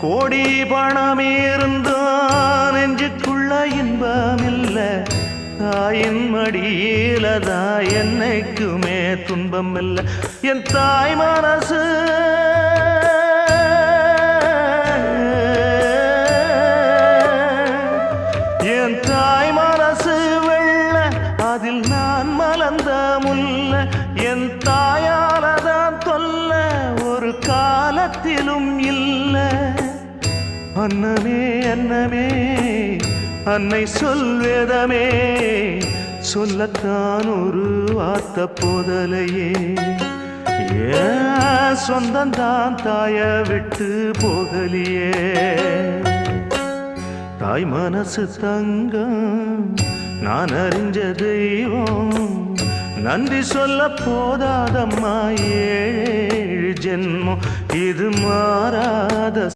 கோடி பணம் இருந்தான் நெஞ்சுக்குள்ள இன்பமில்ல தாயின் மடியிலதான் என்னைக்குமே துன்பம் இல்ல என் தாய் மனசு என் தாய் மனசு வெள்ள அதில் நான் மலர்ந்த முல்ல என் தாயாலதான் தொல்ல ஒரு காலத்திலும் இல்ல அன்னமே அன்னமே அன்னை சொல்வேதமே சொல்லத்தான் ஒரு வார்த்தை போதலையே ஏன் சொந்தந்தான் தாய விட்டு போகலியே தாய் மனசு தங்கம் நான் அறிஞ்ச தெய்வம் நன்றி சொல்ல போதாதம்மா ஏழு ஜென்மம் இது மாறாத